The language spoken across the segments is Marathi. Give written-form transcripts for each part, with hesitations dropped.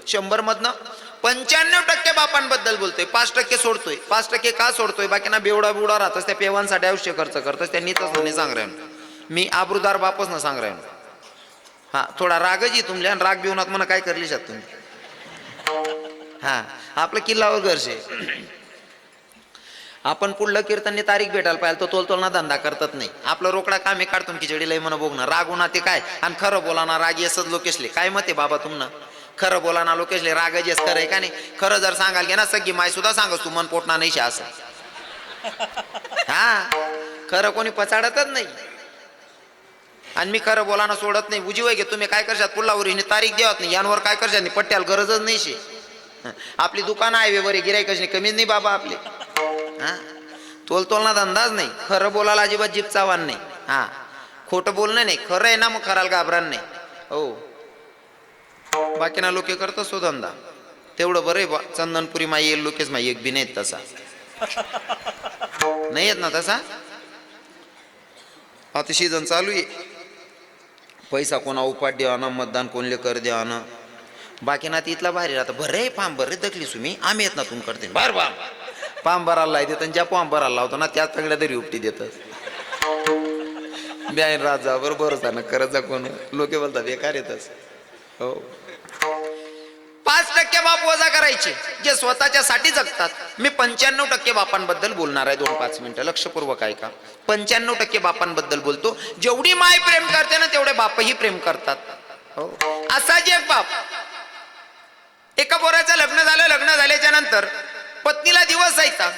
100 मधनं 95% बापांबद्दल बोलतोय, 5% सोडतोय. 5% का सोडतोय? बाकीना बेवडा बिवडा राहतच, त्या पेवांसाठी आयुष्य खर्च करतच, त्यांनीच नाही सांग राहिलो मी, आबरूदार बापच ना सांग राहिलो. हा थोडा रागच तुमल्या, राग बिवनात म्हणा काय करली शकत तुम्ही. हा आपलं किल्लावर घरचे. आपण पुढलं कीर्तनने तारीख भेटायला पाहिजे, तो तोलतोलना धंदा करतात नाही. आपलं रोकडा कामे काढतो खिचडी लय म्हणा बघ ना, रागुना ते काय आणि खरं बोला ना राग येसच लोकेशले. काय मत आहे बाबा तुमनं? खरं बोला ना लोकेशले राग येस खरं आहे का नाही? खरं जर सांगाल घे ना सगळी माय सुद्धा सांगस तू मन पोटना नाही असं. हा खरं कोणी पचाडतच नाही. आणि मी खरं बोलाना सोडत नाही. उजीवाय घे तुम्ही काय करशात पुढलावर तारीख देवत नाही, यांवर काय करशात नाही, पट्ट्याला गरजच नाही शे. आपली दुकानं आहे बरे, गिरायकच नाही कमीच नाही बाबा आपले. हा तोलतोलना धंदाच नाही. खरं बोलायला अजिबात जीभ चावान नाही. हा खोटं बोलणं नाही, खरं आहे ना मग खराला घाबरान नाही. हो बाकीना लोके करत असतो धंदा, तेवढं बरं आहे. चंदनपुरी माई येईल लोकेच माई एक बी नाही तसा, नाही येत ना तसा. आता सीझन चालू आहे, पैसा कोणा उपाट द्यावाना, मतदान कोणले कर द्यावाना. बाकी ना तिथला भारी राहता. बरे फार्म बरे दखली तुम्ही, आम्ही येत ना तुम करते बार बार पाम भरायला देत, आणि ज्या पाम भरायला लावतो ना त्याच सगळ्या तरी उपटी देतात. ब्यान राजा बरोबर ना करत जा कोण लोक बोलतात बेकार येतच. हो 5% बाप वजा करायचे जे स्वतःच्या साठी जगतात. मी 95% बापांबद्दल बोलणार आहे. 2-5 मिनिटं लक्षपूर्वक ऐका. 95% बापांबद्दल बोलतो. जेवढी माय प्रेम करते ना तेवढे बापही प्रेम करतात. हो असाच एक बाप, एका पोराचं लग्न झालं. लग्न झाल्याच्या नंतर पत्नीला दिवस यायचा,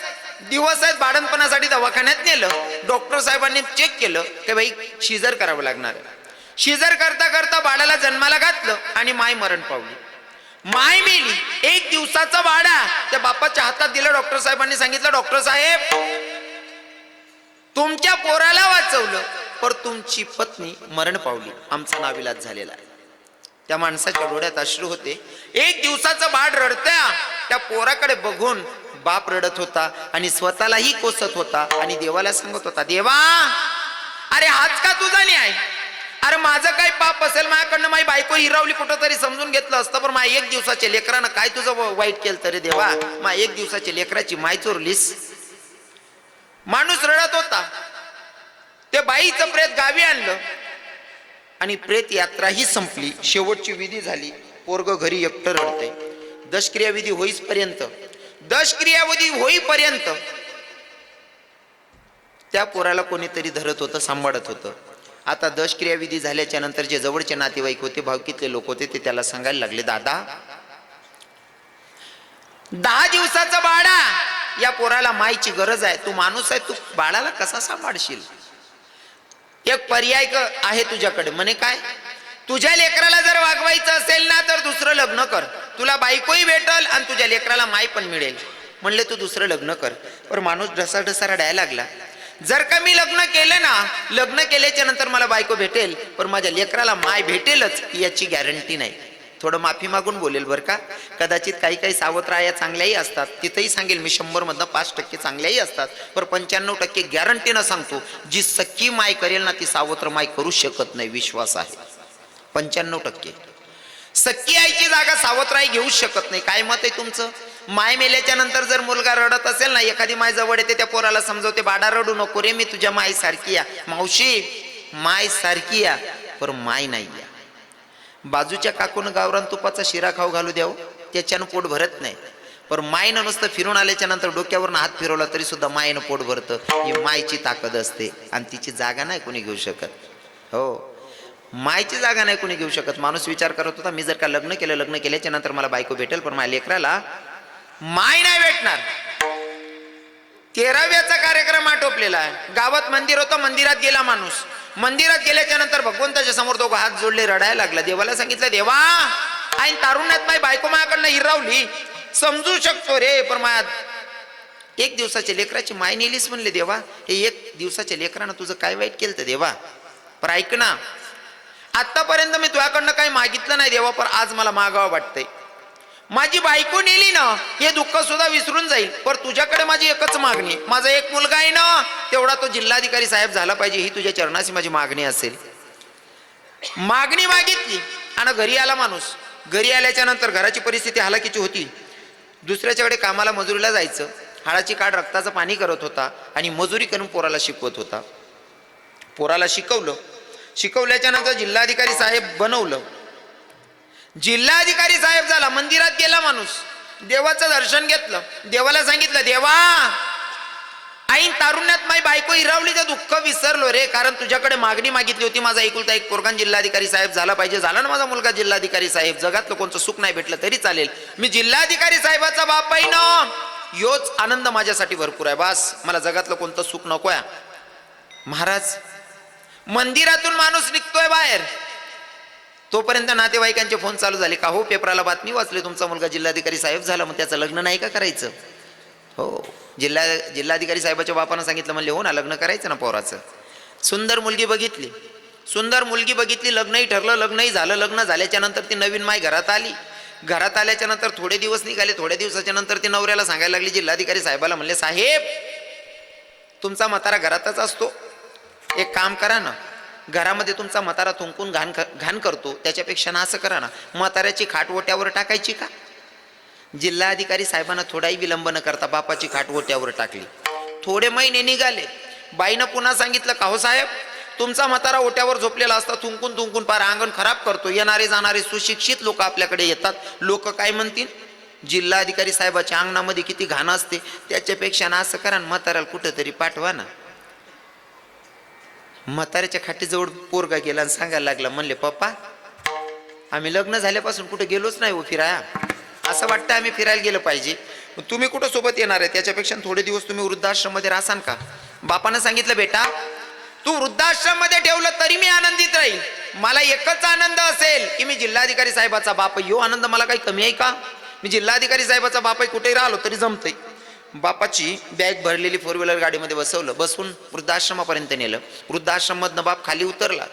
दिवस आहेत बाळंतपणासाठी दवाखान्यात नेलं. डॉक्टर साहेबांनी चेक केलं की बाई शिजर करावं लागणार आहे. शिजर करता करता बाळाला जन्माला घातलं आणि माय मरण पावली. माय मेली. 1 दिवसाचं बाळा त्या बापाच्या हातात दिलं. डॉक्टर साहेबांनी सांगितलं डॉक्टर साहेब तुमच्या पोराला वाचवलं पण तुमची पत्नी मरण पावली, आमचा नाविलाज झालेला आहे. त्या माणसाच्या डोळ्यात अश्रू होते. 1 दिवसाचं बाळ रडत्या त्या पोराकडे बघून बाप रडत होता आणि स्वतःलाही कोसत होता आणि देवाला सांगत होता, देवा अरे हाच का तुझा न्याय? अरे माझं काय पाप असेल, माझ्याकडनं माझी बायको हिरावली कुठं तरी समजून घेतलं असतं, पण माझ्या 1 दिवसाच्या लेकरानं काय तुझं वाईट केलं तरी देवा? माझ्या 1 दिवसाच्या लेकराची माय चोरलीस. माणूस रडत होता. ते बाईचं प्रेत गावी आणलं आणि प्रेत यात्रा ही संपली. शेवटची विधी झाली. पोरग घरी एकटं रडते. दशक्रियाविधी होईपर्यंत त्या पोराला कोणीतरी धरत होतं, सांभाळत होतं. आता दशक्रियाविधी झाल्याच्या नंतर जे जवळचे नातेवाईक होते, भावकीतले लोक होते, ते त्याला सांगायला लागले, दादा 10 दिवसाचा बाळा या पोराला मायची गरज आहे. तू माणूस आहे, तू बाळाला कसा सांभाळशील? एक पर्याय आहे तुझ्याकडे. म्हणे काय? तुझ्या लेकराला जर वागवायचं असेल ना तर दुसरं लग्न कर, तुला बायकोही भेटल आणि तुझ्या लेकराला माय पण मिळेल. म्हणले तू दुसरं लग्न कर. पण माणूस ढसा रडायला लागला. जर का मी लग्न केलं ना, लग्न केल्याच्या नंतर मला बायको भेटेल पण माझ्या लेकराला माय भेटेलच याची गॅरंटी नाही. थोडं माफी मागून बोलेल बरं का. कदाचित काही सावत्र आया चांगल्याही असतात, तिथंही सांगेल मी 100 मधनं 5% चांगल्याही असतात, पण 95% गॅरंटीनं सांगतो जी सख्खी माय करेल ना ती सावत्र माय करू शकत नाही. विश्वास आहे. 95% सख्खी आईची जागा सावत्र आई घेऊ शकत नाही. काय मत आहे तुमचं? माय मेल्याच्या नंतर जर मुलगा रडत असेल ना, एखादी माय जवळ येते, त्या पोराला समजवते, बाळा रडू नको रे, मी तुझ्या माय सारखी या. मावशी माय सारखी या पण माय नाही या. बाजूच्या काकून गावरान तुपाचा शिरा खाऊ घालू द्याव, त्याच्यानं पोट भरत नाही. पण मायनं नुसतं फिरून आल्याच्या नंतर डोक्यावरून हात फिरवला तरी सुद्धा मायनं पोट भरतं. ही मायची ताकद असते आणि तिची जागा नाही कोणी घेऊ शकत. हो मायची जागा नाही कोणी घेऊ शकत. माणूस विचार करत होता, मी जर का लग्न केल्याच्या नंतर मला बायको भेटेल पण माझ्या लेकराला माय नाही भेटणार. 13व्याचा कार्यक्रम आटोपलेला आहे. गावात मंदिर होतं, मंदिरात गेला माणूस. मंदिरात गेल्याच्या नंतर भगवंताच्या समोर दोघं हात जोडले, रडायला लागला. देवाला सांगितलं, देवा आई तारुण्यात माझी बायको माझ्याकडनं हिरावली, समजू शकतो रे, पण माझ्या 1 दिवसाच्या लेकराची माय नेलीस. म्हणले देवा हे 1 दिवसाच्या लेकरानं तुझं काय वाईट केलं तर देवा? पण ऐक ना, आतापर्यंत मी तुझ्याकडनं काही मागितलं नाही देवा, पण आज मला मागावं वाटतंय. माझी बायको नेली ना हे दुःख सुद्धा विसरून जाईल, पण तुझ्याकडे माझी एकच मागणी, माझा एक मुलगा आहे ना तेवढा तो जिल्हाधिकारी साहेब झाला पाहिजे, ही तुझ्या चरणाशी माझी मागणी असेल. मागणी मागितली आणि घरी आला माणूस. घरी आल्याच्या नंतर घराची परिस्थिती हालाकीची होती. दुसऱ्याच्याकडे कामाला मजुरीला जायचं. हाडाची काढ रक्ताचं पाणी करत होता आणि मजुरी करून पोराला शिकवत होता. पोराला शिकवल्याच्या नंतर जिल्हाधिकारी साहेब बनवलं. जिल्हाधिकारी साहेब झाला. मंदिरात गेला माणूस, देवाचं दर्शन घेतलं. देवाला सांगितलं, देवा आईन तारुण्यात माझी बायको हिरावलीचं दुःख विसरलो रे, कारण तुझ्याकडे मागणी मागितली होती. माझा एकुलता एक पोरगा जिल्हाधिकारी साहेब झाला पाहिजे. झाला ना माझा मुलगा जिल्हाधिकारी साहेब. जगातलं कोणतं सुख नाही भेटलं तरी चालेल, मी जिल्हाधिकारी साहेबाचा बाप आहे ना, योच आनंद माझ्यासाठी भरपूर आहे. बास, मला जगातलं कोणतं सुख नको आहे. महाराज, मंदिरातून माणूस निघतोय बाहेर, तोपर्यंत नातेवाईकांचे फोन चालू झाले. का हो, पेपराला बातमी वाचली तुमचा मुलगा जिल्हाधिकारी साहेब झाला, मग त्याचं लग्न नाही का करायचं? हो, जिल्हाधिकारी साहेबाच्या बापानं सांगितलं. म्हणले हो ना, लग्न करायचं ना पोराचं. सुंदर मुलगी बघितली, लग्नही ठरलं, लग्नही झालं. लग्न झाल्याच्या नंतर ती नवीन माय घरात आली. घरात आल्याच्या नंतर थोडे दिवस निघाले. थोड्या दिवसाच्या नंतर ती नवऱ्याला सांगायला लागली, जिल्हाधिकारी साहेबाला म्हणले, साहेब तुमचा म्हातारा घरातच असतो, एक काम करा ना, घरामध्ये तुमचा म्हातारा थुंकून घाण करतो, त्याच्यापेक्षा ना असं करा ना, म्हाताऱ्याची खाट ओट्यावर टाकायची का? जिल्हाधिकारी साहेबांना थोडाही विलंब न करता बापाची खाट ओट्यावर टाकली. थोडे महिने निघाले. बाईनं पुन्हा सांगितलं, का हो साहेब तुमचा म्हातारा ओट्यावर झोपलेला असता, थुंकून पार अंगण खराब करतो. येणारे जाणारे सुशिक्षित लोक आपल्याकडे येतात, लोक काय म्हणतील? जिल्हाधिकारी साहेबाच्या अंगणामध्ये किती घाण असते, त्याच्यापेक्षा ना असं करा, म्हाताऱ्याला कुठंतरी पाठवा ना. म्हाताऱ्याच्या खाटीजवळ पोरगा गेला आणि सांगायला लागला, म्हणले पप्पा आम्ही लग्न झाल्यापासून कुठे गेलोच नाही हो फिराया, असं वाटतं आम्ही फिरायला गेलं पाहिजे. तुम्ही कुठं सोबत येणार आहे? त्याच्यापेक्षा थोडे दिवस तुम्ही वृद्धाश्रम मध्ये राहसान का? बापानं सांगितलं, बेटा तू वृद्धाश्रम मध्ये ठेवलं तरी मी आनंदित राहील. मला एकच आनंद असेल की मी जिल्हाधिकारी साहेबाचा बाप आहे. यो आनंद मला काही कमी आहे का? मी जिल्हाधिकारी साहेबाचा बाप आहे, कुठेही राहिलो तरी जमतंय. बापाची बॅग भरलेली फोर व्हीलर गाडीमध्ये बसून वृद्धाश्रमापर्यंत नेलं. वृद्धाश्रममधनं बाप खाली उतरला.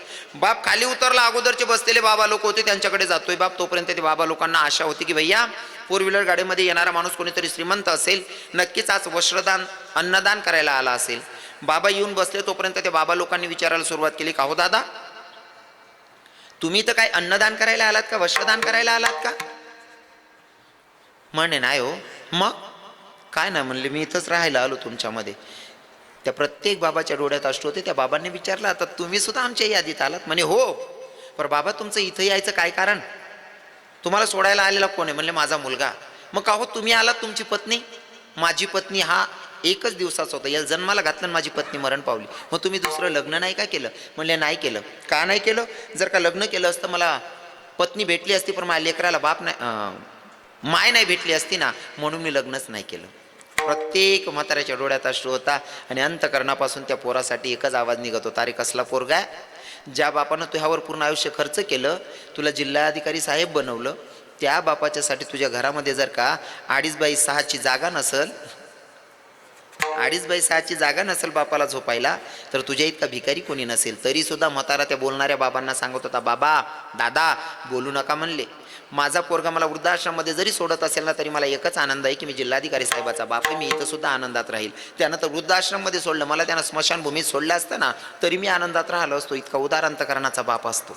अगोदरचे बसलेले बाबा लोक होते, त्यांच्याकडे जातोय बाप. तोपर्यंत ते बाबा लोकांना आशा होती की भैया फोर व्हीलर गाडीमध्ये येणारा माणूस कोणीतरी श्रीमंत असेल, नक्कीच आज वस्त्रदान अन्नदान करायला आला असेल. बाबा येऊन बसले. तोपर्यंत त्या बाबा लोकांनी विचारायला सुरुवात केली, का हो दादा तुम्ही तर काय अन्नदान करायला आलात का, वस्त्रदान करायला आलात का? म्हणे नाही हो. मग काय ना, म्हणले मी इथंच राहायला आलो तुमच्यामध्ये. त्या प्रत्येक बाबाच्या डोळ्यात अश्रू होते. त्या बाबांनी विचारलं, आता तुम्ही सुद्धा आमच्या यादीत आलात? म्हणे हो. पण बाबा तुमचं इथं यायचं काय कारण? तुम्हाला सोडायला आलेला कोण आहे? म्हणले माझा मुलगा. मग का हो तुम्ही आलात, तुमची पत्नी? माझी पत्नी हा एकच दिवसाचा होता, याला जन्माला घातलं, माझी पत्नी मरण पावली. मग तुम्ही दुसरं लग्न नाही का केलं? म्हणले नाही केलं. का नाही केलं? जर का लग्न केलं असतं मला पत्नी भेटली असती, पण माझ्या लेकराला बाप नाही, माय नाही भेटली असती ना, म्हणून मी लग्नच नाही केलं. प्रत्येक म्हाताऱ्याच्या डोळ्यात अश्रू होता आणि अंतकरणापासून त्या पोरासाठी एकच आवाज निघत होता, अरे कसला पोरगा आहे, ज्या बापानं तू ह्यावर पूर्ण आयुष्य खर्च केलं, तुला जिल्हाधिकारी साहेब बनवलं, त्या बापाच्यासाठी तुझ्या घरामध्ये जर का 2.5 बाय 6ची जागा नसल, 2.5 बाय 6ची जागा नसेल बापाला झोपायला, तर तुझ्या इतका भिकारी कोणी नसेल. तरी सुद्धा म्हातारा त्या बोलणाऱ्या बाबांना सांगत होता, बाबा दादा बोलू नका म्हणले, माझा पोरगा मला वृद्धाश्रममध्ये जरी सोडत असेल ना, तरी मला एकच आनंद आहे की मी जिल्हाधिकारी साहेबाचा बाप आहे, मी इथं सुद्धा आनंदात राहील. त्यानं तर वृद्धाश्रममध्ये सोडलं, मला त्यानं स्मशानभूमीत सोडलं असतं ना, तरी मी आनंदात राहिलो असतो. इतका उदार अंतकरणाचा बाप असतो.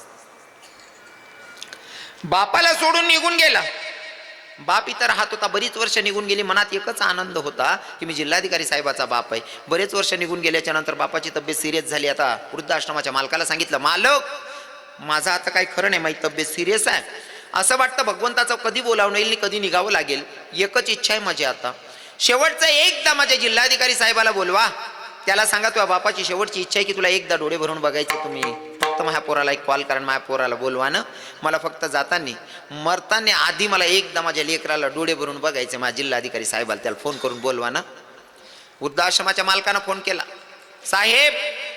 बापाला सोडून निघून गेला. बाप इथं राहत होता. बरीच वर्ष निघून गेली. मनात एकच आनंद होता की मी जिल्हाधिकारी साहेबाचा बाप आहे. बरेच वर्ष निघून गेल्याच्या नंतर बापाची तब्येत सिरियस झाली. आता वृद्धाश्रमाच्या मालकाला सांगितलं, मालक माझा आता काही खरं नाही, माझी तब्येत सिरियस आहे, असं वाटतं भगवंताचं कधी बोलावणं येईल, कधी निघावं लागेल. एकच इच्छा आहे माझी आता, शेवटचं एकदा माझ्या जिल्हाधिकारी साहेबाला बोलवा, त्याला सांगा तुझ्या बापाची शेवटची इच्छा आहे की तुला एकदा डोळे भरून बघायचे, तुम्ही फक्त माझ्या पोराला एक कॉल करा, माझ्या पोराला बोलवा ना, मला फक्त जाताना मरताना आधी मला एकदा माझ्या लेकराला डोळे भरून बघायचे, माझ्या जिल्हाधिकारी साहेबाला त्याला फोन करून बोलवा ना. वृद्धाश्रमाच्या मालकानं फोन केला, साहेब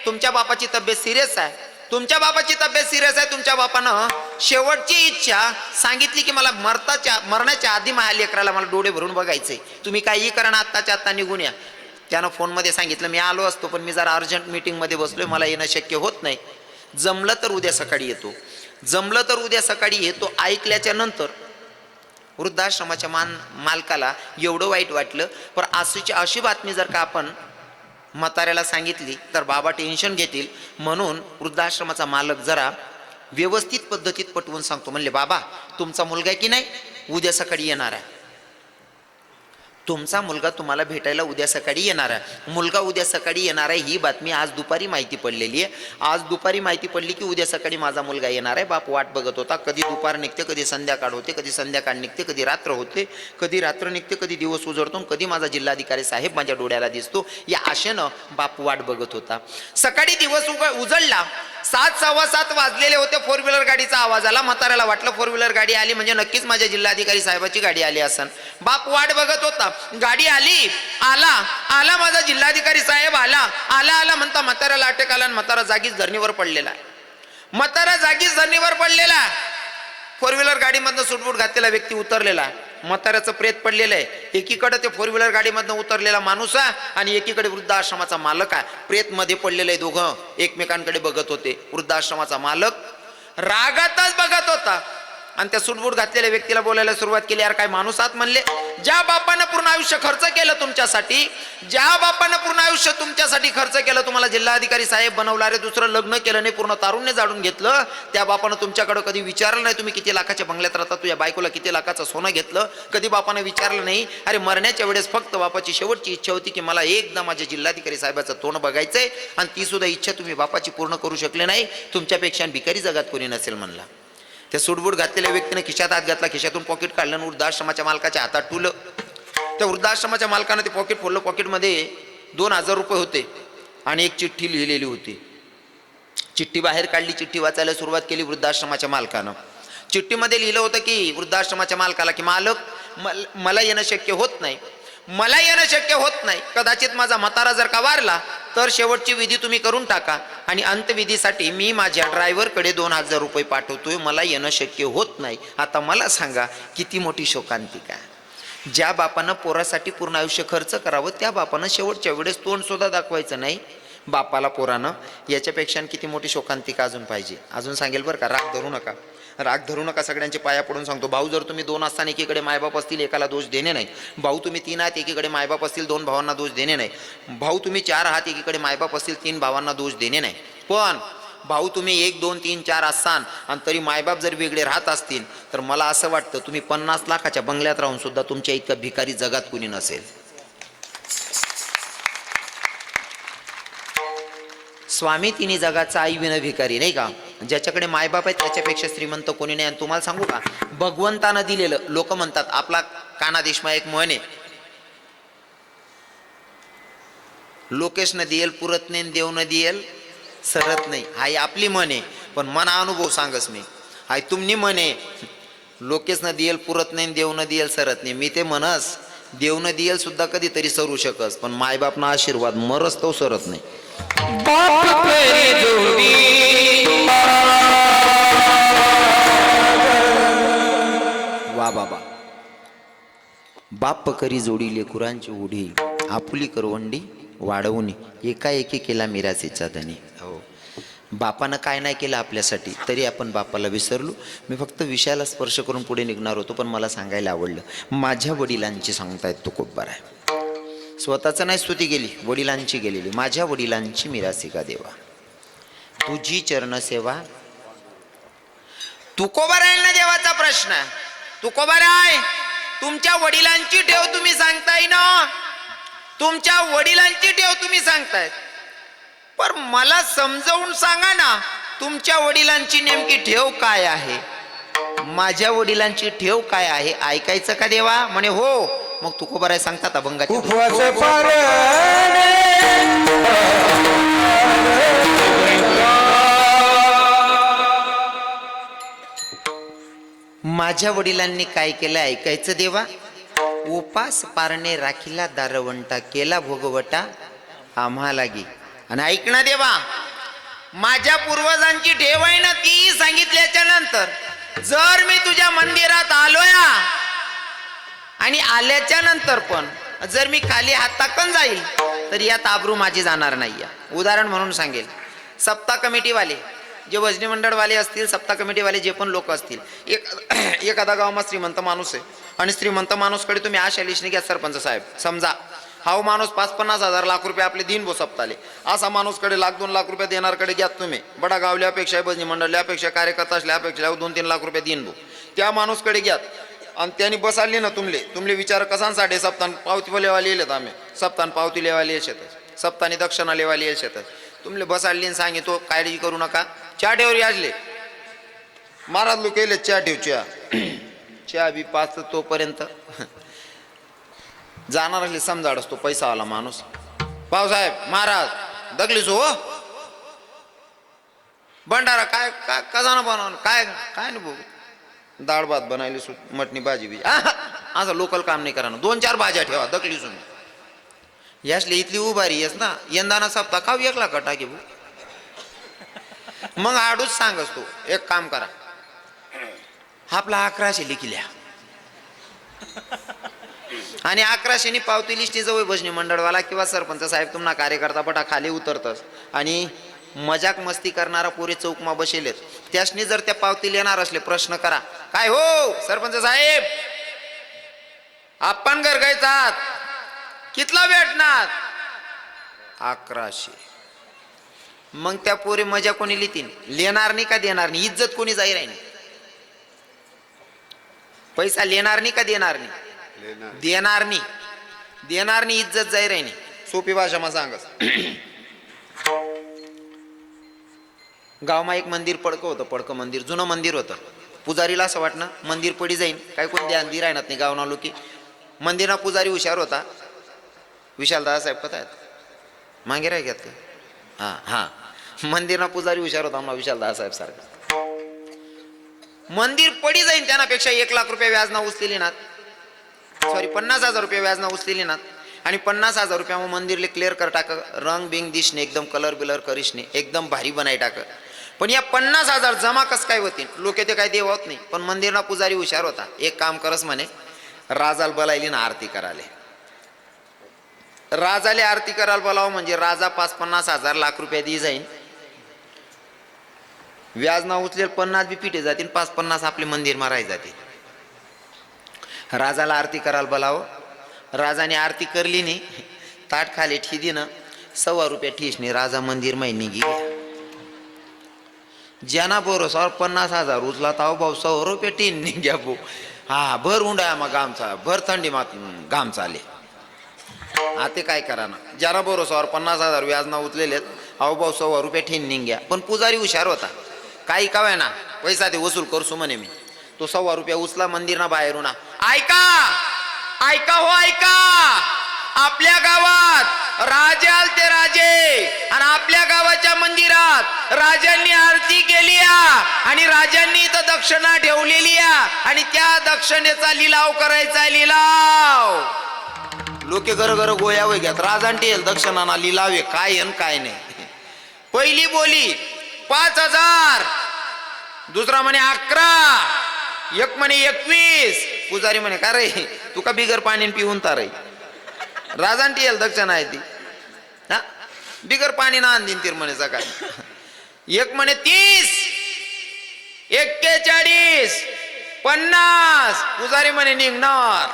तुमच्या बापाची तब्येत सिरियस आहे, तुमच्या बापाची तब्येत सिरियस आहे, तुमच्या बापानं शेवटची इच्छा सांगितली की मला मरण्याच्या आधी माझ्या लेकराला मला डोळे भरून बघायचे, तुम्ही काही करा ना, आत्ताच्या आत्ता निघून या. त्यानं फोनमध्ये सांगितलं, मी आलो असतो पण मी जरा अर्जंट मीटिंगमध्ये बसलोय, मला येणं शक्य होत नाही, जमलं तर उद्या सकाळी येतो, जमलं तर उद्या सकाळी येतो. ऐकल्याच्या नंतर वृद्धाश्रमाच्या मालकाला एवढं वाईट वाटलं. पण अशी बातमी जर का आपण म्हाताऱ्याला सांगितली तर बाबा टेन्शन घेतील, म्हणून वृद्धाश्रमाचा मालक जरा व्यवस्थित पद्धतीत पटवून सांगतो. म्हणले, बाबा तुमचा मुलगा आहे की नाही उद्या सकाळी येणार आहे, तुमचा मुलगा तुम्हाला भेटायला उद्या सकाळी येणार आहे, मुलगा उद्या सकाळी येणार आहे ही बातमी आज दुपारी माहिती पडलेली आहे. आज दुपारी माहिती पडली की उद्या सकाळी माझा मुलगा येणार आहे. बाप वाट बघत होता, कधी दुपार निघते, कधी संध्याकाळ होते, कधी संध्याकाळ निघते, कधी रात्र होते, कधी रात्र निघते, कधी दिवस उजळतो, कधी माझा जिल्हाधिकारी साहेब माझ्या डोळ्याला दिसतो, या आशेनं बाप वाट बघत होता. सकाळी दिवस उजळला, 7:15 वाजलेले होते. फोर व्हीलर गाडीचा आवाज आला. म्हाताऱ्याला वाटलं फोर व्हीलर गाडी आली म्हणजे नक्कीच माझ्या जिल्हाधिकारी साहेबाची गाडी आली असन. बाप वाट बघत होता, गाडी आली, आला माझा जिल्हाधिकारी साहेब आला म्हणता म्हाताऱ्याला अटक आला आणि म्हातारा जागीच धरणीवर पडलेला. फोर व्हीलर गाडीमधनं सुटबूट घातलेला व्यक्ती उतरलेला, म्हाताऱ्याचं प्रेत पडलेलं आहे. एकीकडे ते फोर व्हीलर गाडीमधनं उतरलेला माणूस आहे आणि एकीकडे वृद्धाश्रमाचा मालक आहे. प्रेत मध्ये पडलेले दोघं एकमेकांकडे बघत होते. वृद्धाश्रमाचा मालक रागातच बघत होता आणि त्या सुटबूट घातलेल्या व्यक्तीला बोलायला सुरुवात केली, यार काय माणूस आहात म्हणले, ज्या बापानं पूर्ण आयुष्य खर्च केलं तुमच्यासाठी, ज्या बापानं पूर्ण आयुष्य तुमच्यासाठी खर्च केलं, तुम्हाला जिल्हाधिकारी साहेब बनवला, रे दुसरं लग्न केलं नाही, पूर्ण तारुण्य जाडून घेतलं, त्या बापानं तुमच्याकडे कधी विचारलं नाही तुम्ही किती लाखाच्या बंगल्यात राहता, तुझ्या बायकोला किती लाखाचं सोनं घेतलं, कधी बापानं विचारलं नाही. अरे मरण्याच्या वेळेस फक्त बापाची शेवटची इच्छा होती की मला एकदा माझ्या जिल्हाधिकारी साहेबाचं तोंड बघायचंय आणि ती सुद्धा इच्छा तुम्ही बापाची पूर्ण करू शकले नाही. तुमच्यापेक्षा भिकारी जगात कोणी नसेल म्हणला. त्या सुटबूट घातलेल्या व्यक्तीने खिशात हात घातला, खिशातून पॉकेट काढलं आणि वृद्धाश्रमाच्या मालकाच्या हातात ठुलं. त्या वृद्धाश्रमाच्या मालकानं ते पॉकेट फोडलं. पॉकेटमध्ये 2,000 रुपये होते आणि एक चिठ्ठी लिहिलेली होती. चिठ्ठी बाहेर काढली, चिठ्ठी वाचायला सुरुवात केली वृद्धाश्रमाच्या मालकानं. चिठ्ठीमध्ये लिहिलं होतं की वृद्धाश्रमाच्या मालकाला की मालक मला येणं शक्य होत नाही, कदाचित माझा म्हातारा जर का वारला तर शेवटची विधी तुम्ही करून टाका आणि अंत्यविधीसाठी मी माझ्या ड्रायव्हरकडे 2,000 रुपये पाठवतोय, मला येणं शक्य होत नाही. आता मला सांगा किती मोठी शोकांतिका. ज्या बापानं पोरासाठी पूर्ण आयुष्य खर्च करावं त्या बापानं शेवटच्या वेळेस तोंड सुद्धा दाखवायचं नाही बापाला पोरानं, याच्यापेक्षा किती मोठी शोकांतिका अजून पाहिजे. अजून सांगेल बरं का, राग धरू नका, सगळ्यांचे पाया पडून सांगतो. भाऊ जर तुम्ही 2 असताना एकीकडे मायबाप असतील एकाला दोष देणे नाही. भाऊ तुम्ही 3 आहात एकीकडे मायबाप असतील 2 भावांना दोष देणे नाही. भाऊ तुम्ही 4 आहात एकीकडे मायबाप असतील 3 भावांना दोष देणे नाही. पण भाऊ तुम्ही 1, 2, 3, 4 असाल आणि तरी मायबाप जर वेगळे राहत असतील तर मला असं वाटतं तुम्ही 50 लाखाच्या बंगल्यात राहून सुद्धा तुमच्या इतका भिकारी जगात कुणी नसेल. स्वामी तिन्ही जगाचा आई विना भिकारी, नाही का. ज्याच्याकडे मायबाप आहे त्याच्यापेक्षा श्रीमंत कोणी नाही. आणि तुम्हाला सांगू का, भगवंतानं दिलेलं, लोक म्हणतात, आपला कानादेशमा एक म्हण आहे, लोकेशनं दियल पुरत नाही, देवनं दियल सरत नाही. हाय आपली म्हण आहे, पण मना अनुभव सांगस मी. हाय तुमनी म्हण आहे, लोकेशनं दियल पुरत नाही, देवनं दियल सरत नाही. मी ते म्हणस देवनं दियल सुद्धा कधीतरी सरू शकस, पण मायबापना आशीर्वाद मरस तो सरत नाही. वा बाबा, बाप करी जोडी लेकुरांची उडी, आपुली करवंडी वाढवणी, एकाएकी केला मिरासीचा धनी. हो, बापानं काय नाही केलं आपल्यासाठी तरी आपण बापाला विसरलो. मी फक्त विषयाला स्पर्श करून पुढे निघणार होतो, पण मला सांगायला आवडलं. माझ्या वडिलांची सांगतायत तो खूप बरा आहे. स्वतःचं नाही स्तुती गेली, वडिलांची गेलेली. माझ्या वडिलांची मिरासिका देवा, तुझी चरण सेवा. तुकोबारायांना देवाचा प्रश्न, तुकोबाराय तुमच्या वडिलांची ठेव तुम्ही सांगताय ना, तुमच्या वडिलांची ठेव तुम्ही सांगताय, पण मला समजावून सांगा ना तुमच्या वडिलांची नेमकी ठेव काय आहे. माझ्या वडिलांची ठेव काय आहे ऐकायचं का देवा. म्हणे हो. मग तुकोबाराय सांगतात अभंगाचे, माझ्या वडिलांनी काय केलं ऐकायचं देवा. उपास पारणे राखीला दारवंटा, केला भोगवटा आम्हा लागी. आणि ऐक ना देवा, माझ्या पूर्वजांची ठेव आहे ना ती सांगितल्याच्या नंतर जर मी तुझ्या मंदिरात आलोय आणि आल्याच्या नंतर पण जर मी खाली हात टाकून जाईल तर यात आबरू माझी जाणार नाही. उदाहरण म्हणून सांगेल, सप्ताह कमिटीवाले जे वजनी मंडळवाले असतील, सप्ताह कमिटीवाले जे पण लोक असतील, एखादा गावामध्ये श्रीमंत माणूस आहे आणि श्रीमंत माणूसकडे तुम्ही आशा लिशने घ्या, सरपंच साहेब समजा हा माणूस 5-50 हजार लाख रुपये आपले दिन बो सप्ताले, असा माणूसकडे 1-2 लाख रुपये देणारकडे घ्या तुम्ही. बडा गावल्यापेक्षा भजनी मंडळल्यापेक्षा कार्यकर्ता असल्यापेक्षा 2-3 लाख रुपये दिन बो. त्या माणूसकडे घ्या आणि त्यांनी बसाडली ना तुमले विचार कसांसाठी सप्तान पावती लेवा लिहिलेत आम्ही सप्तान पावती लेवा लिहायचे सप्तानी दक्षिणा लेवा लिहायचे तुमले बसाडली आणि सांगितो काळजी करू नका चहा ठेवर याजले महाराज लोक केले चहा ठेव चहा बी पाच तोपर्यंत जाणार असले समजाड असतो पैसा आला माणूस भाऊसाहेब महाराज दगलीस हो भंडारा काय काय कसा ना बनवलं काय काय ना भाऊ डाळ भात बनायली मटणी भाजी बिजी असं लोकल काम नाही करा 2-4 भाज्या ठेवा दगलीसून यासले इथली उभारी येस ना यंदाना सप्ताह खाऊ एकला कटा की भाऊ मग आडूच सांगस तू एक काम करा आपला 1100 लिखल्या आणि 1100 पावती लिस्टी जवळ भजनी मंडळवाला किंवा सरपंच साहेब तुम्हाला कार्यकर्ता पटा खाली उतरतस आणि मजाक मस्ती करणारा पुरे चौकमा बसेलेत त्यासनी जर त्या पावती येणार असले प्रश्न करा काय हो सरपंच साहेब आपण घर गायचात कितला भेटणार 1100 मग त्या पोरे मजा कोणी लिहितील लेणार नाही का देणार नाही इज्जत कोणी जाईल नाही पैसा लेणार नाही का देणार नाही देणार नाही इज्जत जाई राहिनी सोपी भाषा मा सांगस गावमा एक मंदिर पडकं मंदिर जुनं मंदिर होतं पुजारीला असं वाटणं मंदिर पडी जाईन काय कोण ध्यान दी राहणार नाही गावना लोकी मंदिरना पुजारी हुशार होता विशालदादा साहेब कथा आहेत मागे राह घेत का हा मंदिरना पुजारी हुशार होता आम्हाला विशालदादा साहेब सारखा मंदिर पडी जाईन त्यापेक्षा 1 लाख रुपये व्याजना उचलेली ना सॉरी 50,000 रुपये व्याजना उचलेली ना आणि 50,000 रुपया मग मंदिरले क्लिअर कर टाक रंग बिंग दिसणे एकदम कलर बिलर करिशने एकदम भारी बनाय टाक पण या 50,000 जमा कस काय होतील लोक ते काय देव होत नाही पण मंदिरना पुजारी हुशार होता एक काम करस म्हणे राजाला बोलायली ना आरती कराले राजाले आरती करायला बोलाव म्हणजे राजा 50,000 लाख रुपये दी जाईन व्याज ना उचलेल 50 बी पिटे जातील 50 आपले मंदिर माराय जाते राजाला आरती करायला बोलाव राजाने आरती करली नाही ताट खाली ठिदी ना 100 रुपये ठिसणे राजा मंदिर महिनी गेला ज्यांना भरोसा 50,000 उचला ताव भाऊ 100 रुपये टीन नाही घ्या भाऊ हा भर उंडाया मग गामचा भर थंडी मात गाम चाले आता काय करा ना ज्याला भरोसावर 50,000 व्याज ना उचलेले अहो भाऊ 100 रुपये ठेन निघ्या पण पुजारी हुशार होता काही कवाय ना पैसा ते वसूल करसू म्हणे मी तो 100 रुपये उचला मंदिर ना बाहेरून ऐका हो ऐका आपल्या गावात राजे आलते राजे आणि आपल्या गावाच्या मंदिरात राजांनी आरती केली आणि राजांनी इथं दक्षिणा ठेवलेली आणि त्या दक्षिणेचा लिलाव करायचा लिलाव लोके घर गोया वय घ्यात राजांटी दक्षिणाना लिलावे काय आणि काय नाही पहिली बोली 5,000 दुसरा म्हणे 11 एक म्हणे 21 पुजारी म्हणे का रे तू का बिगर पाणी पिऊन तारे राजांटी दक्षिणा आहे ती हा बिगर पाणी ना आणीन तीर म्हणे सकाळी एक म्हणे 30 41 50 पुजारी म्हणे निघणार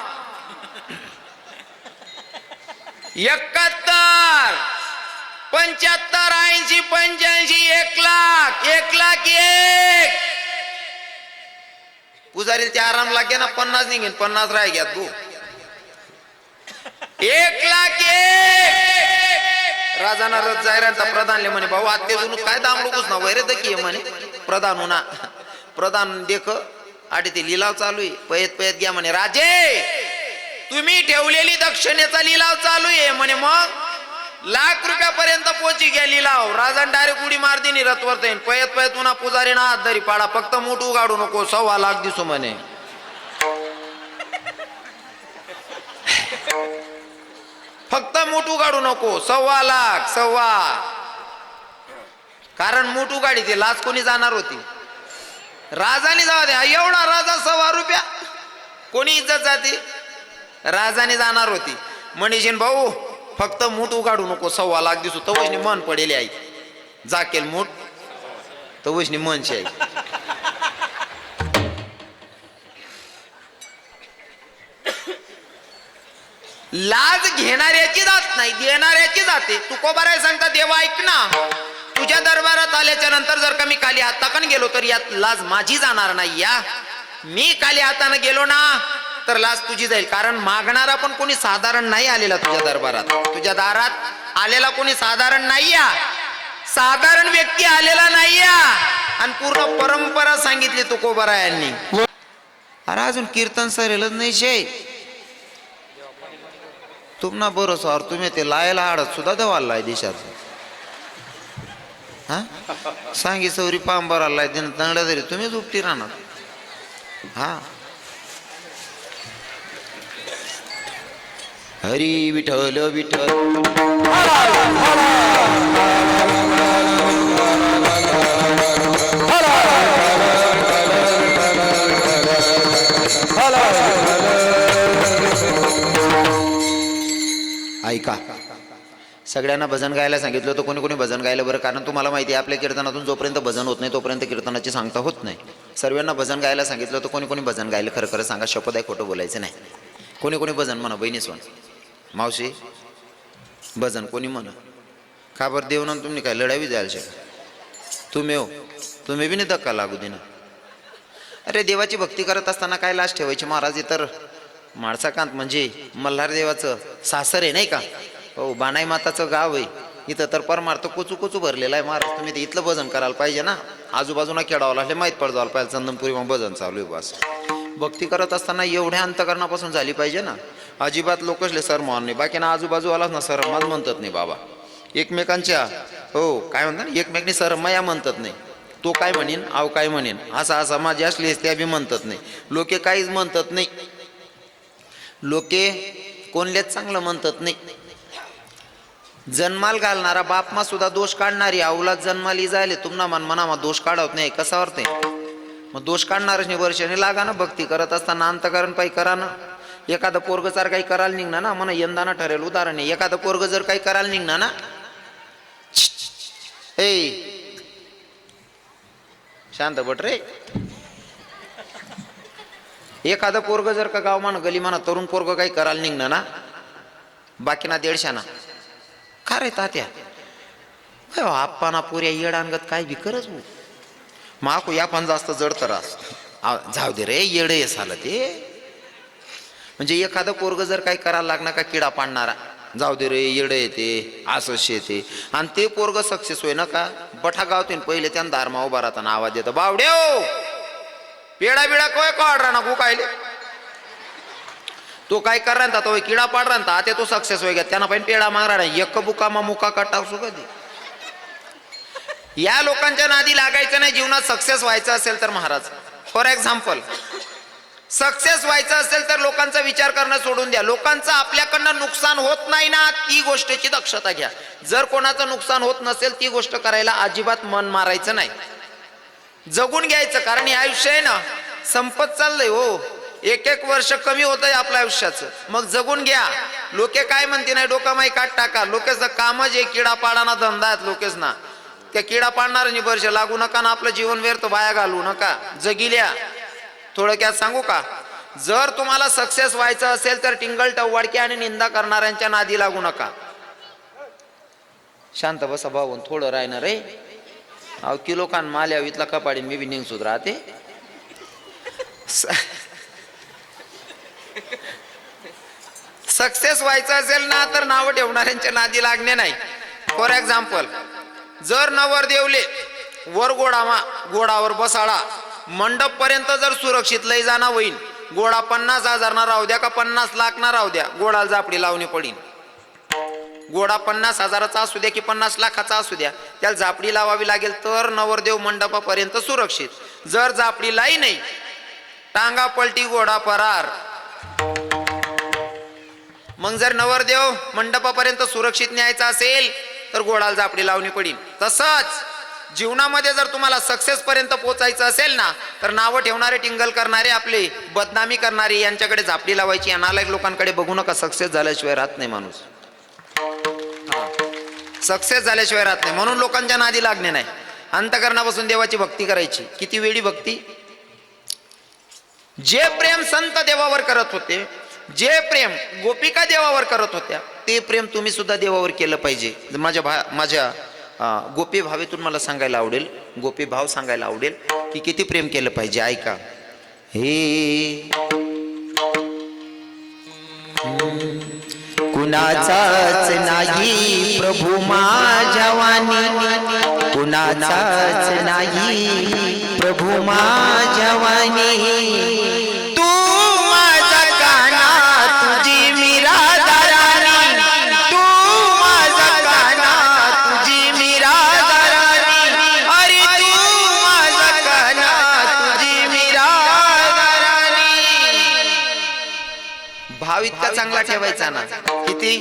71 75 80 85 1 लाख 1 पुजारी ते आराम लागे ना 50 निघेन 50 राय घ्या तू 1 लाख 1 राजाना रथ जायरांचा प्रधानले म्हणे भाऊ आत्तेजून काय दामडूकच ना वैरे दकी म्हणे प्रधान होना प्रधान देख आठी ते लिलाव चालू आहे पयत घ्या म्हणे राजे तुम्ही ठेवलेली दक्षिणेचा लिलाव चालू आहे म्हणे मग लाख रुपयापर्यंत पोची घ्या लिलाव राजान डायरेक्ट उडी मार दिनी रथवर येईन पयत पुन्हा पुजारी ना हात धरी पाडा फक्त मूठ उगाडू नको 1.25 लाख दिसू म्हणे फक्त मूठ उगाडू नको 1.25 लाख 1.25 कारण मूठ उगाडी ते लाच कोणी जाणार होती राजाने जाऊ द्या एवढा राजा 1.25 रुपया कोणी इज्जत जाते राजाने जाणार होती म्हणीशीन भाऊ फक्त मूठ उगाडू नको 1.25 लाख दिसू तवशनी मन पडेल आई जाकेल मूठ तवशनी मन शे लाज घेणाऱ्याची जात नाही देणाऱ्याची जाते तू कोबाराय सांगता देवा ऐक ना तुझ्या दरबारात आल्याच्या नंतर जर का मी खाली हात टाकून गेलो तर यात लाज माझी जाणार नाही या मी खाली हाताने गेलो ना तर लाज तुझी जाईल, कारण मागणारा पण कोणी साधारण नाही आलेला तुझ्या दरबारात. तुझ्या दारात आलेला कोणी साधारण नाही या, साधारण व्यक्ती आलेला नाही या. आणि पूर्ण परंपरा सांगितली तुकोबारायांनी. अरे अजून कीर्तन सरेलच नाही शे तुम्हाला बरोबर, तुम्ही ते लायला आडत सुद्धा देवाला दिशात. हा सांगी सौरी पांबराला दिन तंगड्या तरी तुम्हीच उपटी राहणार. हा हरी विठ्ठल विठ्ठल ऐका. सगळ्यांना भजन गायला सांगितलं होतं. कोणी कोणी भजन गायलं बरं, कारण तुम्हाला माहिती आहे आपल्या कीर्तनातून जोपर्यंत भजन होत नाही तोपर्यंत कीर्तनाची सांगता होत नाही. सर्वांना भजन गायला सांगितलं होतं. कोणी कोणी भजन गायलं खरं खरं सांगा, शपथ आहे खोटं बोलायचं नाही. कोणी कोणी भजन म्हणा, बहिणी सोन मावशी भजन कोणी म्हणा. का बरं देव ना तुम्ही काय लढावी जायला शकता तुम्ही हो, तुम्ही बी नाही धक्का लागू दे ना. अरे देवाची भक्ती करत असताना काय लाज ठेवायची महाराज. तर माळसाकांत म्हणजे मल्हार देवाचं सासर आहे नाही का हो, बाणाई माताचं गाव आहे. इथं तर परमार्थ कोचू कोचू भरलेला आहे महाराज. तुम्ही ते इथलं भजन करायला पाहिजे ना. आजूबाजूला खेळावं लागले माहीत पडजावं पाहिजे चंदनपुरी मग भजन चालू आहे बस. भक्ती करत असताना एवढ्या अंतकरणापासून झाली पाहिजे ना. अजिबात लोकसले सरमान नाही, बाकी ना आजूबाजूवालाच ना सरमान म्हणतात नाही बाबा. एकमेकांच्या हो काय म्हणतात एकमेकांनी सरमया म्हणतात नाही. तो काय म्हणेन आव काय म्हणेन असा असा माझी असली त्या बी म्हणतात नाही. लोके काहीच म्हणतात नाही. लोके कोणलेच चांगलं म्हणतात नाही. जन्माल घालणारा बापमा सुद्धा दोष काढणारी अवलाद जन्माली जायले तुम्हाला मनामा दोष काढवत नाही कसावर ते. मग दोष काढणारच नाही वर्षाने लागा ना. भक्ती करत असताना अंतकरण पायी करा ना. एखादं पोरग जर काही करायला निघणार ना म्हणा यंदाना ठरेल उदाहरण आहे. एखादं पोरग जर काही करायला निघणार ना ए शांत बट रे. एखादं पोरग जर का गाव म्हणा गली म्हणा तरुण पोरग काही करायला निघणार ना बाकी ना दीडशाना का रे तात्या आप्पाना पुऱ्या येड अंगत काय बी करच माकू या पण जास्त जड त्रास जाऊ दे रे येड झालं ते. म्हणजे एखादं पोरग जर काही करायला लागणार का किडा पाडणारा जाऊ दे रे येड येते असं शेते. आणि ते पोरग सक्सेस होय ना का बठा गावतीन पहिले त्यांना दारमा उभा राहताना आवाज देतो बावड्या पेडा बिडा काय काढ राहणार गो कायले तो काय कर राहता तो किडा पाड राहता आता तो सक्सेस होय त्यांना पण पेडा माग राहणार एक बुकामा मुका काटा असो कधी. या लोकांच्या नादी लागायचं नाही. जीवनात सक्सेस व्हायचं असेल तर महाराज फॉर एक्झाम्पल सक्सेस व्हायचं असेल तर लोकांचा विचार करणं सोडून द्या. लोकांचं आपल्याकडनं नुकसान होत नाही ना ती गोष्टीची दक्षता घ्या. जर कोणाचं नुकसान होत नसेल ती गोष्ट करायला अजिबात मन मारायचं नाही. जगून घ्यायचं, कारण हे आयुष्य आहे ना संपत चाललंय हो. एक एक वर्ष कमी होत आहे आपल्या आयुष्याचं. मग जगून घ्या. लोके काय म्हणते नाही डोका माई काट टाका. लोकेच कामच आहे किडा पाडाना धंदा आहेत लोकेच ना. त्या किडा पाडणाऱ्यांनी वर्ष लागू नका ना आपलं जीवन व्यर्थ वाया घालू नका. जगिल्या थोडक्यात सांगू का, जर तुम्हाला सक्सेस व्हायचं असेल तर टिंगल टववाडके आणि निंदा करणाऱ्यांच्या नादी लागू नका. शांत बसा भाऊन थोडं राहणार रे. अहो किलो कान माल्या इथला कपाडी मी बी निघ सुध राहते. सक्सेस व्हायचं असेल ना तर नाव ठेवणाऱ्यांच्या नादी लागणे नाही. फॉर एक्झाम्पल जर नवरदेवले वर घोडावर बसाळा मंडप पर्यंत जर सुरक्षित लय जाणं होईल. घोडा 50,000 ना राहू द्या का 50 लाख ना राहू द्या घोडाला जापडी लावणी पडीन. घोडा 50,000चा असू द्या की 50 लाखाचा असू द्या त्याला जापडी लावावी लागेल तर नवरदेव मंडपापर्यंत सुरक्षित. जर जापडी लाई नाही टांगा पलटी घोडा फरार. मग जर नवरदेव मंडपापर्यंत सुरक्षित न्यायचा असेल तर घोडाला जापडी लावणी पडीन. तसंच जीवनामध्ये जर तुम्हाला सक्सेस पर्यंत पोहोचायचं असेल ना तर नावं ठेवणारे टिंगल करणारे आपले बदनामी करणारे यांच्याकडे झापडी लावायची. अनालायक लोकांकडे बघू नका. सक्सेस झाल्याशिवाय राहत नाही माणूस. सक्सेस झाल्याशिवाय राहत नाही. म्हणून लोकांच्या नादी लागणे नाही. अंतकरणापासून देवाची भक्ती करायची. किती वेळी भक्ती. जे प्रेम संत देवावर करत होते, जे प्रेम गोपिका देवावर करत होत्या ते प्रेम तुम्ही सुद्धा देवावर केलं पाहिजे. माझ्या गोपी भावेतून मला सांगायला आवडेल, गोपी भाव सांगायला आवडेल की किती प्रेम केलं पाहिजे. ऐका हे कुणाचाच नाही प्रभू माझ्या वाणी, कुणाचाच नाही प्रभू माझ्या वाणी. तू माझा काना तुझी मिरादारानी, तू माझा काना तुझी मिरादारानी, अरे तू माझा काना तुझी मिरादारानी. भाव इतका चांगला ठेवायचा ना. किती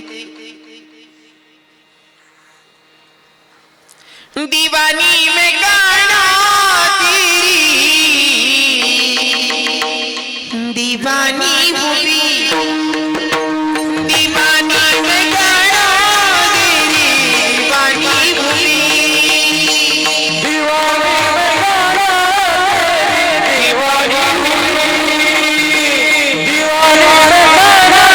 दीवानी में गाना तेरी, दीवानी हुई, दीवानी में गाना तेरी, दीवानी हुई, दीवानी में गाना तेरी, दीवानी हुई, दीवानी में गाना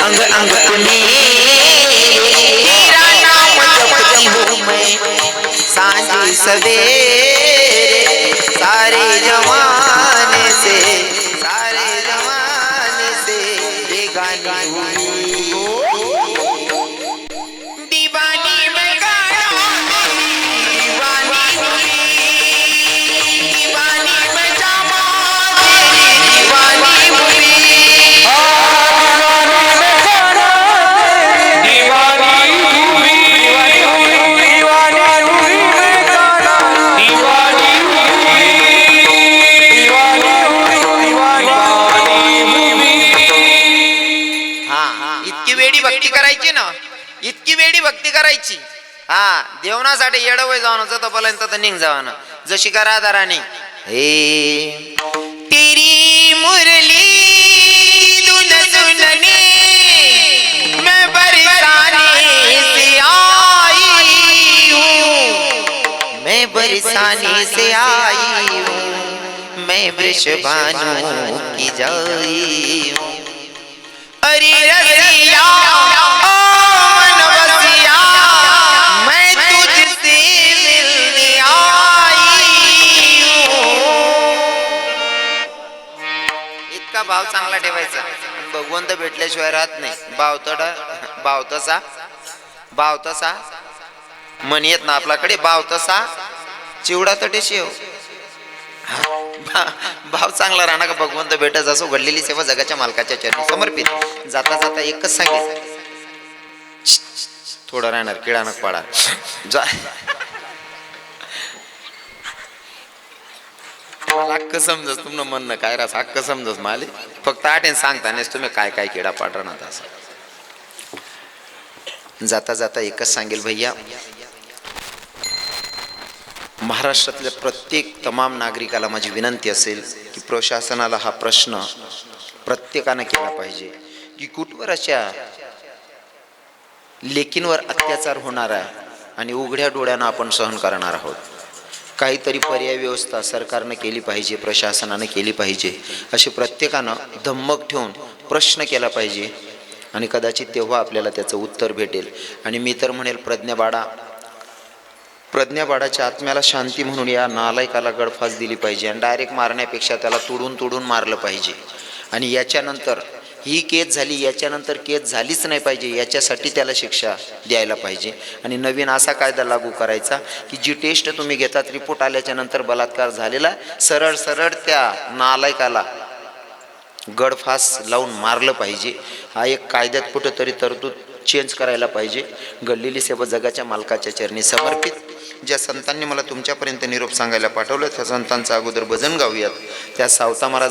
अंग अंग में तेरा नाम जपती हूँ मैं सांझ सवेरे, सारे जमाने से, सारे जमाने से बेगानी हुई. दीवानी में गाना दीवानी हुई, दीवानी में जामा तेरी, दीवानी हुई. इतकी वेडी भक्ती करायची ना, इतकी वेडी भक्ती करायची. हा देवनासाठी येडवय जावं जतपर्यंत तर निघ जावं जशी का राधाराणी. हे तेरी मुरली धुन सुनने मैं बरसाने से आई हूँ, मैं बरसाने से आई हूँ, मैं वृषभानु की जाई हूँ. अरे रसिया ओ मन बसिया, मैं तुझसे मिलने आई हूँ. इतका भाव चांगला ठेवायचा. भगवंत भेटल्याशिवाय राहत नाही. भाव तसा म्हण येत ना आपल्याकडे, भाव तसा चिवडा तटे शेव. भाव चांगला राहणार का भगवंत भेटत असो. घडलेली सेवा जगाच्या मालकाच्या चरणी समर्पित. जाता जाता एकच सांगेल, थोडं राहणार किडा नक पाडा जा. मला हक्क समजस तुमनं म्हणणं काय रास, हक्क समजस माले फक्त आठेन सांगता नाही तुम्ही काय काय किडा पाडणार. असं जाता जाता एकच सांगेल भैया, महाराष्ट्रातल्या प्रत्येक तमाम नागरिकाला माझी विनंती असेल की प्रशासनाला हा प्रश्न प्रत्येकानं केला पाहिजे की कुठवर अशा लेकींवर अत्याचार होणार आहे आणि उघड्या डोळ्यानं आपण सहन करणार आहोत. काहीतरी पर्याय व्यवस्था सरकारनं केली पाहिजे, प्रशासनानं केली पाहिजे. असे प्रत्येकानं धम्मक ठेवून प्रश्न केला पाहिजे आणि कदाचित तेव्हा आपल्याला त्याचं उत्तर भेटेल. आणि मी तर म्हणेल प्रज्ञाबाळाच्या आत्म्याला शांती म्हणून या नालायकाला गळफास दिली पाहिजे आणि डायरेक्ट मारण्यापेक्षा त्याला तुडून मारलं पाहिजे. आणि याच्यानंतर ही केस झाली, याच्यानंतर केस झालीच नाही पाहिजे, याच्यासाठी त्याला शिक्षा द्यायला पाहिजे. आणि नवीन असा कायदा लागू करायचा की जी टेस्ट तुम्ही घेतात रिपोर्ट आल्याच्या नंतर बलात्कार झालेला, सरळ त्या नालायकाला गळफास लावून मारलं पाहिजे. हा एक कायद्यात कुठंतरी तरतूद चेंज करायला पाहिजे. घडलेली सेवा जगाच्या मालकाच्या चरणी समर्पित. ज्या संतांनी मला तुमच्यापर्यंत निरोप सांगायला पाठवलं त्या संतांचा अगोदर भजन गाऊयात. त्या सावता महाराज